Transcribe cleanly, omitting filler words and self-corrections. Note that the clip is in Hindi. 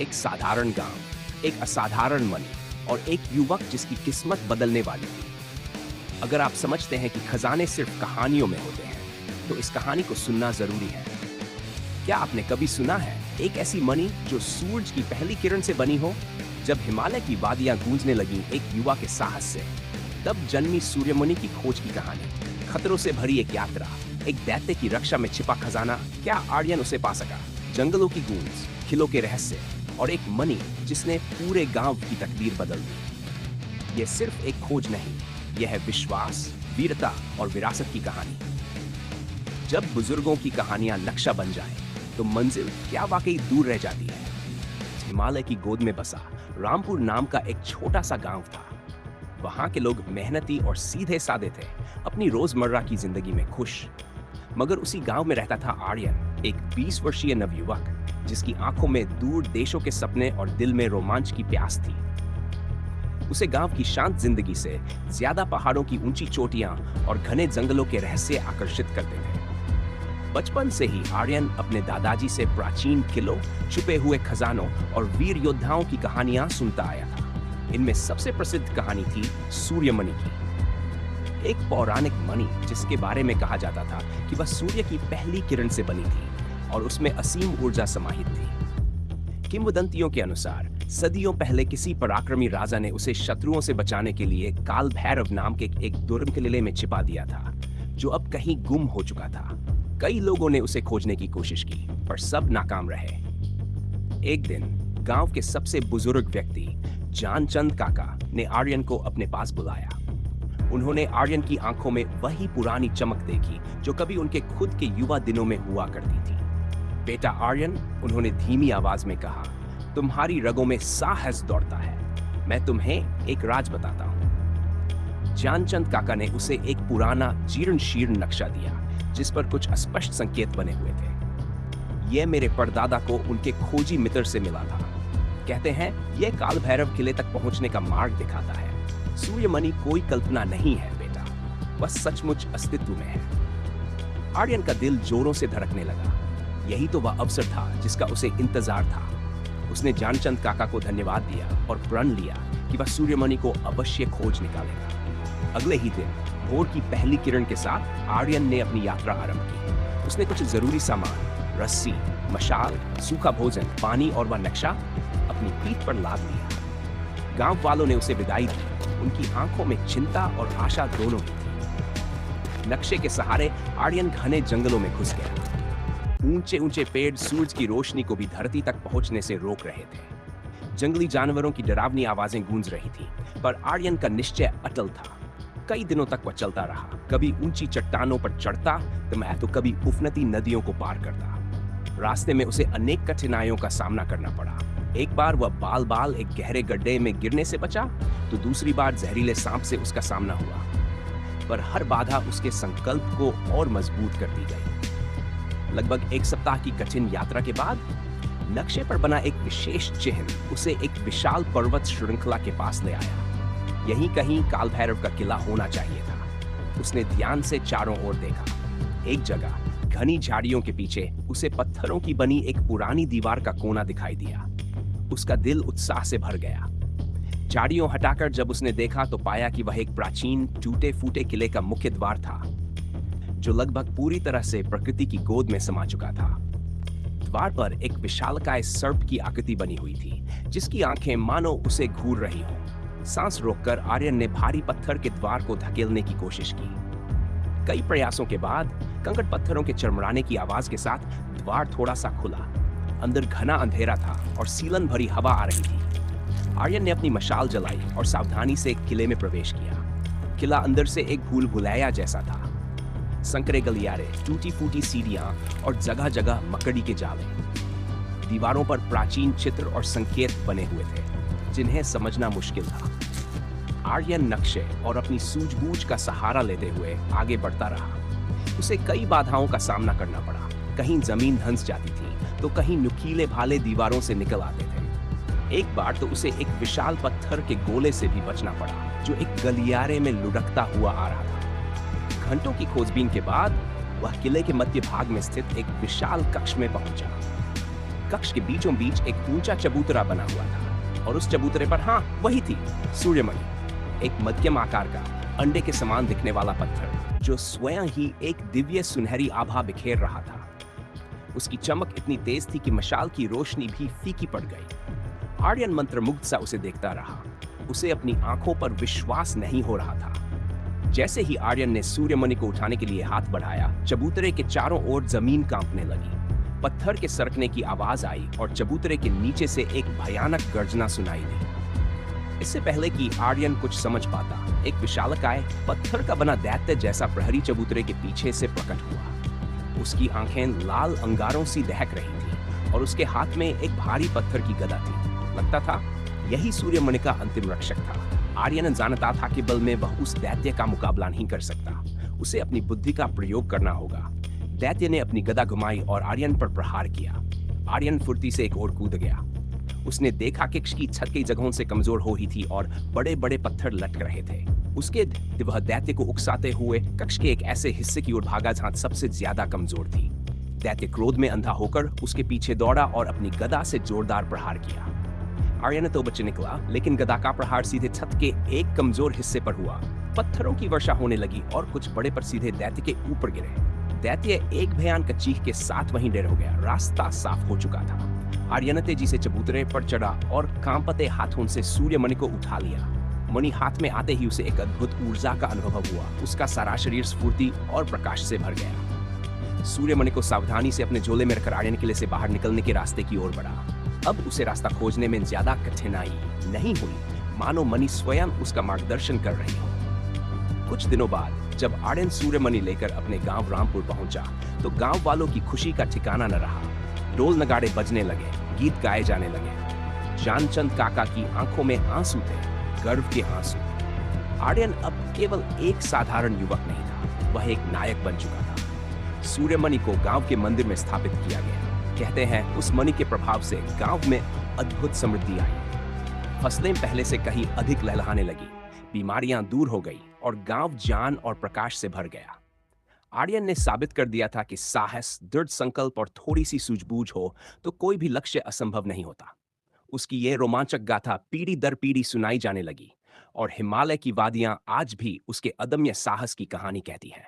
एक साधारण गांव, एक असाधारण मन और एक युवक जिसकी किस्मत बदलने वाली थी। अगर आप समझते हैं कि खजाने सिर्फ कहानियों में होते हैं, तो इस कहानी को सुनना जरूरी है। क्या आपने कभी सुना है एक ऐसी मणि जो सूरज की पहली किरण से बनी हो? जब हिमालय की वादियां गूंजने लगी एक युवा के साहस से, तब जन्मी सूर्यमणि की खोज की कहानी। खतरों से भरी एक यात्रा, एक दैत्य की रक्षा में छिपा खजाना, क्या आर्यन उसे पा सका? जंगलों की गूंज, किलों के रहस्य और एक मणि जिसने पूरे गांव की तकदीर बदल दी। यह सिर्फ एक खोज नहीं, यह है विश्वास, वीरता और विरासत की कहानी। जब बुजुर्गों की कहानियां नक्शा बन जाए, तो मंजिल क्या वाकई दूर रह जाती है। हिमालय की गोद में बसा रामपुर नाम का एक छोटा सा गांव था। वहां के लोग मेहनती और सीधे साधे थे, अपनी रोजमर्रा की जिंदगी में खुश। मगर उसी गांव में रहता था आर्यन, एक 20 वर्षीय नवयुवक जिसकी आंखों में दूर देशों के सपने और दिल में रोमांच की प्यास थी। उसे गांव की शांत जिंदगी से ज्यादा पहाड़ों की ऊंची चोटियां और घने जंगलों के रहस्य आकर्षित करते थे। बचपन से ही आर्यन अपने दादाजी से प्राचीन किलों, छुपे हुए खजानों और वीर योद्धाओं की कहानियां सुनता आया था। इनमें सबसे प्रसिद्ध कहानी थी सूर्यमणि की, एक पौराणिक मणि जिसके बारे में कहा जाता था कि वह सूर्य की पहली किरण से बनी थी और उसमें असीम ऊर्जा समाहित थी। किंवदंतियों के अनुसार सदियों पहले किसी पराक्रमी राजा ने उसे शत्रुओं से बचाने के लिए काल भैरव नाम के एक दुर्ग किले में छिपा दिया था, जो अब कहीं गुम हो चुका था। कई लोगों ने उसे खोजने की कोशिश की, पर सब नाकाम रहे। एक दिन गांव के सबसे बुजुर्ग व्यक्ति जानचंद काका ने आर्यन को अपने पास बुलाया। उन्होंने आर्यन की आंखों में वही पुरानी चमक देखी जो कभी उनके खुद के युवा दिनों में हुआ करती थी। बेटा आर्यन, उन्होंने धीमी आवाज में कहा, तुम्हारी रगों में साहस दौड़ता है। मैं तुम्हें एक राज बताता हूं। जानचंद काका ने उसे एक पुराना जीर्ण शीर्ण नक्शा दिया जिस पर कुछ अस्पष्ट संकेत बने हुए थे। यह मेरे परदादा को उनके खोजी मित्र से मिला था। कहते हैं यह काल भैरव किले तक पहुंचने का मार्ग दिखाता है। सूर्यमणि कोई कल्पना नहीं है बेटा, वह सचमुच अस्तित्व में है। आर्यन का दिल जोरों से धड़कने लगा। यही तो वह अवसर था जिसका उसे इंतजार था। उसने जानचंद काका को धन्यवाद दिया और प्रण लिया कि वह सूर्यमणि को अवश्य खोज निकालेगा। अगले ही दिन भोर की पहली किरण के साथ आर्यन ने अपनी यात्रा आरंभ की। उसने कुछ जरूरी सामान, रस्सी, मशाल, सूखा भोजन, पानी और वह नक्शा अपनी पीठ पर लाद लिया। गांव वालों ने उसे विदाई दी। उनकी आंखों में चिंता और आशा दोनों ही थी। नक्शे के सहारे आर्यन घने जंगलों में घुस गया। ऊंचे ऊंचे पेड़ सूरज की रोशनी को भी धरती तक पहुंचने से रोक रहे थे। जंगली जानवरों की डरावनी आवाजें गूंज रही थी, पर आर्यन का निश्चय अटल था। कई दिनों तक वह चलता रहा, कभी ऊंची चट्टानों पर चढ़ता तो कभी उफनती नदियों को पार करता। रास्ते में उसे अनेक कठिनाइयों का सामना करना पड़ा। एक बार वह बाल बाल एक गहरे गड्ढे में गिरने से बचा, तो दूसरी बार जहरीले सांप से उसका सामना हुआ। पर हर बाधा उसके संकल्प को और मजबूत करती गई। लगभग एक सप्ताह की कठिन यात्रा के बाद नक्शे पर बना एक विशेष चिन्ह उसे एक विशाल पर्वत श्रृंखला के पास ले आया। यहीं कहीं काल भैरव का किला होना चाहिए था। उसने ध्यान से चारों ओर देखा। एक जगह घनी झाड़ियों के पीछे उसे पत्थरों की बनी एक पुरानी दीवार का कोना दिखाई दिया। उसका दिल उत्साह से भर गया। झाड़ियों हटाकर जब उसने देखा तो पाया कि वह एक प्राचीन टूटे फूटे किले का मुख्य द्वार था, जो लगभग पूरी तरह से प्रकृति की गोद में समा चुका था। द्वार पर एक विशालकाय सर्प की आकृति बनी हुई थी, जिसकी आंखें मानो उसे घूर रही हों। सांस रोककर आर्यन ने भारी पत्थर के द्वार को धकेलने की कोशिश की। कई प्रयासों के बाद कंकड़ पत्थरों के चरमराने की आवाज के साथ द्वार थोड़ा सा खुला। अंदर घना अंधेरा था और सीलन भरी हवा आ रही थी। आर्यन ने अपनी मशाल जलाई और सावधानी से किले में प्रवेश किया। किला अंदर से एक भूल भुलैया जैसा था। संकरे गलियारे, टूटी फूटी सीढ़ियां और जगह जगह मकड़ी के जाले। दीवारों पर प्राचीन चित्र और संकेत बने हुए थे, जिन्हें समझना मुश्किल था। आर्यन नक्शे और अपनी सूझबूझ का सहारा लेते हुए आगे बढ़ता रहा। उसे कई बाधाओं का सामना करना पड़ा। कहीं जमीन धंस जाती थी, तो कहीं नुकीले भाले दीवारों से निकल आते थे। एक बार तो उसे एक विशाल पत्थर के गोले से भी बचना पड़ा, जो एक गलियारे में लुढ़कता हुआ आ रहा था। घंटों की खोजबीन के बाद वह किले के मध्य भाग में स्थित एक विशाल कक्ष में पहुंचा। कक्ष के बीचों बीच एक ऊंचा चबूतरा बना हुआ था और उस चबूतरे पर, हाँ, वही थी, सूर्यमणि, एक मध्यम आकार का अंडे के समान दिखने वाला पत्थर जो स्वयं ही एक दिव्य सुनहरी आभा बिखेर रहा था। उसकी चमक इतनी तेज थी कि मशाल की रोशनी भी फीकी पड़ गई। आर्यन मंत्रमुग्ध सा उसे देखता रहा। उसे अपनी आंखों पर विश्वास नहीं हो रहा था। जैसे ही आर्यन ने सूर्यमणि को उठाने के लिए हाथ बढ़ाया, चबूतरे के चारों ओर जमीन कांपने लगी। पत्थर के सरकने की आवाज आई और चबूतरे के नीचे से एक भयानक गर्जना सुनाई दी। इससे पहले कि आर्यन कुछ समझ पाता, एक विशालकाय पत्थर का बना दैत्य जैसा प्रहरी चबूतरे के पीछे से प्रकट हुआ। उसकी आंखें लाल अंगारों सी दहक रही थी और उसके हाथ में एक भारी पत्थर की गदा थी। लगता था यही सूर्यमणि का अंतिम रक्षक था। आर्यन जानता था कि बल में वह उस दैत्य का मुकाबला नहीं कर सकता। उसे अपनी बुद्धि का प्रयोग करना होगा। दैत्य ने अपनी गदा घुमाई और आर्यन पर प्रहार किया। आर्यन फुर्ती से एक ओर कूद गया। उसने देखा कि कक्ष की छत कई जगहों से कमजोर हो ही थी और बड़े बड़े पत्थर लटक रहे थे। उसके वह दैत्य को उकसाते हुए कक्ष के एक ऐसे हिस्से की ओर भागा जहां सबसे ज्यादा कमजोर थी। दैत्य क्रोध में अंधा होकर उसके पीछे दौड़ा और अपनी गदा से जोरदार प्रहार किया। आर्यन तो बच निकला, लेकिन गदा का प्रहार सीधे छत के एक कमजोर हिस्से पर हुआ। पत्थरों की वर्षा होने लगी और कुछ बड़े पर सीधे दैत्य के ऊपर गिरे। दैत्य एक भयानक चीख के साथ वहीं ढेर हो गया। रास्ता साफ हो चुका था। आर्यन तेजी से चबूतरे पर चढ़ा और कांपते हाथों से सूर्यमणि को उठा लिया। मणि हाथ में आते ही उसे एक अद्भुत ऊर्जा का अनुभव हुआ। उसका सारा शरीर स्फूर्ति और प्रकाश से भर गया। सूर्यमणि को सावधानी से अपने झोले में रखकर आर्यन किले से बाहर निकलने के रास्ते की ओर बढ़ा। अब उसे रास्ता खोजने में ज्यादा कठिनाई नहीं हुई, मानो मणि स्वयं उसका मार्गदर्शन कर रही हो। कुछ दिनों बाद जब आर्यन सूर्यमणि लेकर अपने गांव रामपुर पहुंचा, तो गांव वालों की खुशी का ठिकाना न रहा। ढोल नगाड़े बजने लगे, गीत गाए जाने लगे। जानचंद काका की आंखों में आंसू थे, गर्व के आंसू। आर्यन अब केवल एक साधारण युवक नहीं था, वह एक नायक बन चुका था। सूर्यमणि को गांव के मंदिर में स्थापित किया गया। कहते हैं उस मणि के प्रभाव से गांव में अद्भुत समृद्धि आई। फसलें पहले से कहीं अधिक लहलहाने लगी, बीमारियां दूर हो गई और गांव जान और प्रकाश से भर गया। आर्यन ने साबित कर दिया था कि साहस, दृढ़ संकल्प और थोड़ी सी सूझबूझ हो तो कोई भी लक्ष्य असंभव नहीं होता। उसकी यह रोमांचक गाथा पीढ़ी दर पीढ़ी सुनाई जाने लगी और हिमालय की वादियां आज भी उसके अदम्य साहस की कहानी कहती हैं।